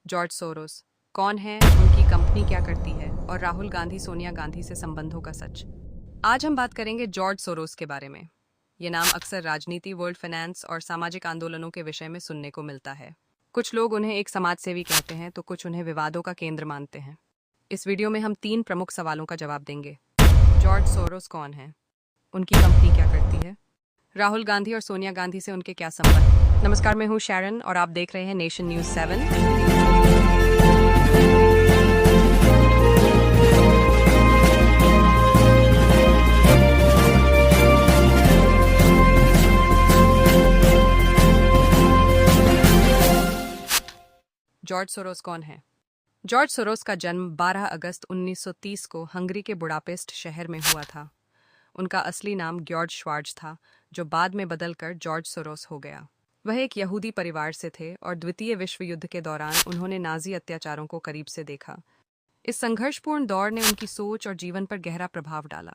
George Soros कौन है, उनकी कंपनी क्या करती है और राहुल गांधी सोनिया गांधी से संबंधों का सच। आज हम बात करेंगे जॉर्ज सोरोस के बारे में। ये नाम अक्सर राजनीति, वर्ल्ड फाइनेंस और सामाजिक आंदोलनों के विषय में सुनने को मिलता है। कुछ लोग उन्हें एक समाजसेवी कहते हैं तो कुछ उन्हें विवादों का केंद्र मानते हैं। इस वीडियो में हम 3 प्रमुख सवालों का जवाब देंगे। जॉर्ज सोरोस कौन है, उनकी कंपनी क्या करती है, राहुल गांधी और सोनिया गांधी से उनके क्या संबंध। नमस्कार, मैं हूं शैरन और आप देख रहे हैं नेशन न्यूज़ 7। जॉर्ज सोरोस कौन है। जॉर्ज सोरोस का जन्म 12 अगस्त 1930 को हंगरी के बुडापेस्ट शहर में हुआ था। उनका असली नाम जॉर्ज श्वार्ज था, जो बाद में बदलकर जॉर्ज सोरोस हो गया। वह एक यहूदी परिवार से थे और द्वितीय विश्व युद्ध के दौरान उन्होंने नाजी अत्याचारों को करीब से देखा। इस संघर्षपूर्ण दौर ने उनकी सोच और जीवन पर गहरा प्रभाव डाला।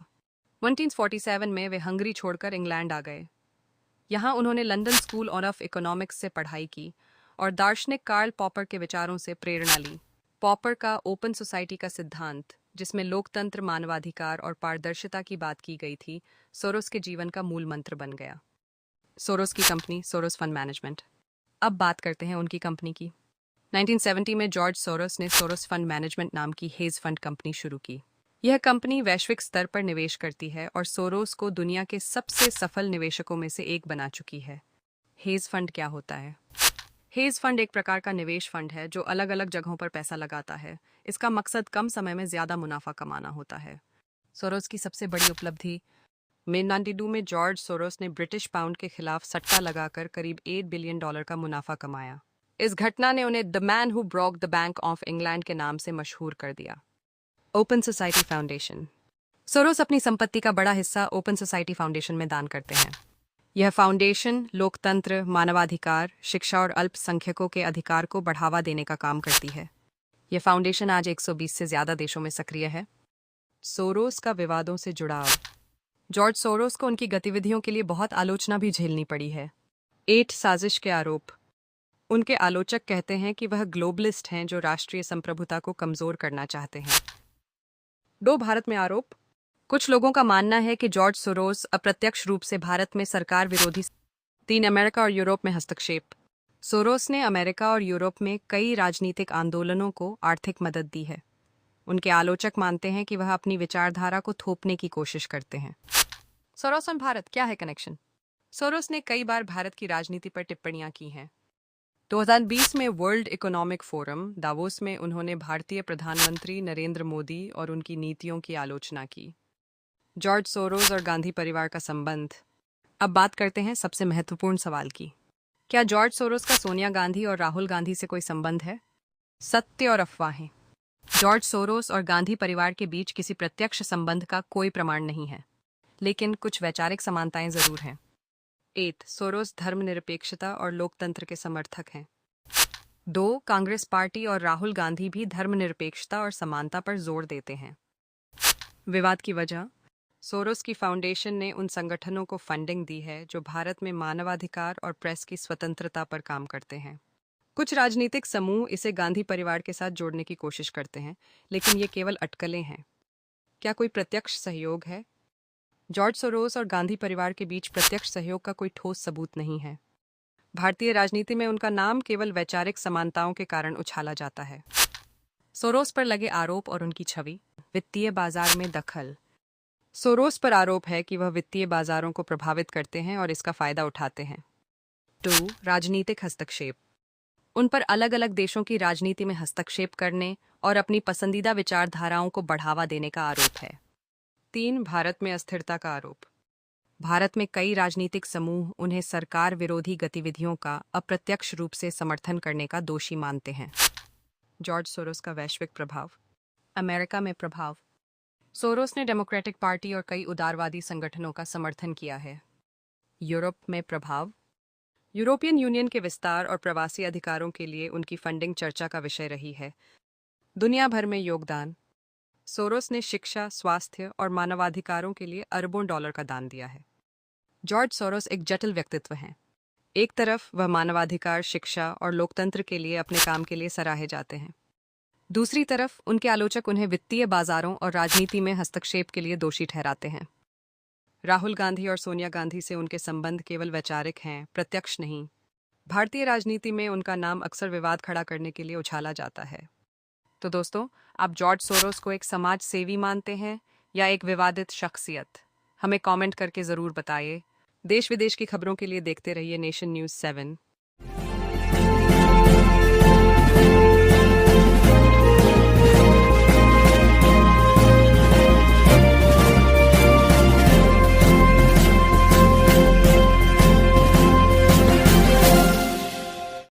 1947 में वे हंगरी छोड़कर इंग्लैंड आ गए। यहाँ उन्होंने लंदन स्कूल ऑफ इकोनॉमिक्स से पढ़ाई की और दार्शनिक कार्ल पॉपर के विचारों से प्रेरणा ली। पॉपर का ओपन सोसाइटी का सिद्धांत, जिसमें लोकतंत्र, मानवाधिकार और पारदर्शिता की बात की गई थी, सोरोस के जीवन का मूल मंत्र बन गया। सोरोस की कंपनी सोरोस फंड मैनेजमेंट। अब बात करते हैं उनकी कंपनी की। 1970 में जॉर्ज सोरोस ने सोरोस फंड मैनेजमेंट नाम की हेज फंड कंपनी शुरू की। यह कंपनी वैश्विक स्तर पर निवेश करती है और सोरोस को दुनिया के सबसे सफल निवेशकों में से एक बना चुकी है। हेज फंड क्या होता है? हेज फंड एक प्रकार का निवेश फंड है जो अलग अलग जगहों पर पैसा लगाता है। इसका मकसद कम समय में ज्यादा मुनाफा कमाना होता है। सोरोस की सबसे बड़ी उपलब्धि में 92 में जॉर्ज सोरोस ने ब्रिटिश पाउंड के खिलाफ सट्टा लगाकर करीब $8 बिलियन का मुनाफा कमाया। इस घटना ने उन्हें the man who broke the bank of England के नाम से मशहूर कर दिया। Open society foundation. सोरोस अपनी संपत्ति का बड़ा हिस्सा ओपन सोसाइटी फाउंडेशन में दान करते हैं। यह फाउंडेशन लोकतंत्र, मानवाधिकार, शिक्षा और अल्पसंख्यकों के अधिकार को बढ़ावा देने का काम करती है। यह फाउंडेशन आज 120 से ज्यादा देशों में सक्रिय है। सोरोस का विवादों से जुड़ाव। जॉर्ज सोरोस को उनकी गतिविधियों के लिए बहुत आलोचना भी झेलनी पड़ी है। 8 साजिश के आरोप। उनके आलोचक कहते हैं कि वह ग्लोबलिस्ट हैं जो राष्ट्रीय संप्रभुता को कमजोर करना चाहते हैं। 2 भारत में आरोप। कुछ लोगों का मानना है कि जॉर्ज सोरोस अप्रत्यक्ष रूप से भारत में सरकार विरोधी। 3 अमेरिका और यूरोप में हस्तक्षेप। सोरोस ने अमेरिका और यूरोप में कई राजनीतिक आंदोलनों को आर्थिक मदद दी है। उनके आलोचक मानते हैं कि वह अपनी विचारधारा को थोपने की कोशिश करते हैं। सोरोस और भारत, क्या है कनेक्शन? सोरोस ने कई बार भारत की राजनीति पर टिप्पणियां की हैं। 2020 में वर्ल्ड इकोनॉमिक फोरम दावोस में उन्होंने भारतीय प्रधानमंत्री नरेंद्र मोदी और उनकी नीतियों की आलोचना की। जॉर्ज सोरोस और गांधी परिवार का संबंध। अब बात करते हैं सबसे महत्वपूर्ण सवाल की। क्या जॉर्ज सोरोस का सोनिया गांधी और राहुल गांधी से कोई संबंध है? सत्य और अफवाहें। जॉर्ज सोरोस और गांधी परिवार के बीच किसी प्रत्यक्ष संबंध का कोई प्रमाण नहीं है, लेकिन कुछ वैचारिक समानताएं जरूर हैं। 8 सोरोस धर्मनिरपेक्षता और लोकतंत्र के समर्थक हैं। 2 कांग्रेस पार्टी और राहुल गांधी भी धर्मनिरपेक्षता और समानता पर जोर देते हैं। विवाद की वजह। सोरोस की फाउंडेशन ने उन संगठनों को फंडिंग दी है जो भारत में मानवाधिकार और प्रेस की स्वतंत्रता पर काम करते हैं। कुछ राजनीतिक समूह इसे गांधी परिवार के साथ जोड़ने की कोशिश करते हैं, लेकिन ये केवल अटकलें हैं। क्या कोई प्रत्यक्ष सहयोग है? जॉर्ज सोरोस और गांधी परिवार के बीच प्रत्यक्ष सहयोग का कोई ठोस सबूत नहीं है। भारतीय राजनीति में उनका नाम केवल वैचारिक समानताओं के कारण उछाला जाता है। सोरोस पर लगे आरोप और उनकी छवि। वित्तीय बाजार में दखल। सोरोस पर आरोप है कि वह वित्तीय बाजारों को प्रभावित करते हैं और इसका फायदा उठाते हैं। 2 राजनीतिक हस्तक्षेप। उन पर अलग अलग देशों की राजनीति में हस्तक्षेप करने और अपनी पसंदीदा विचारधाराओं को बढ़ावा देने का आरोप है। 3 भारत में अस्थिरता का आरोप। भारत में कई राजनीतिक समूह उन्हें सरकार विरोधी गतिविधियों का अप्रत्यक्ष रूप से समर्थन करने का दोषी मानते हैं। जॉर्ज सोरोस का वैश्विक प्रभाव। अमेरिका में प्रभाव। सोरोस ने डेमोक्रेटिक पार्टी और कई उदारवादी संगठनों का समर्थन किया है। यूरोप में प्रभाव। यूरोपियन यूनियन के विस्तार और प्रवासी अधिकारों के लिए उनकी फंडिंग चर्चा का विषय रही है। दुनिया भर में योगदान। सोरोस ने शिक्षा, स्वास्थ्य और मानवाधिकारों के लिए अरबों डॉलर का दान दिया है। जॉर्ज सोरोस एक जटिल व्यक्तित्व हैं। एक तरफ वह मानवाधिकार, शिक्षा और लोकतंत्र के लिए अपने काम के लिए सराहे जाते हैं। दूसरी तरफ उनके आलोचक उन्हें वित्तीय बाजारों और राजनीति में हस्तक्षेप के लिए दोषी ठहराते हैं। राहुल गांधी और सोनिया गांधी से उनके संबंध केवल वैचारिक हैं, प्रत्यक्ष नहीं। भारतीय राजनीति में उनका नाम अक्सर विवाद खड़ा करने के लिए उछाला जाता है। तो दोस्तों, आप जॉर्ज सोरोस को एक समाज सेवी मानते हैं या एक विवादित शख्सियत? हमें कमेंट करके ज़रूर बताइए। देश विदेश की खबरों के लिए देखते रहिए नेशन न्यूज़ 7।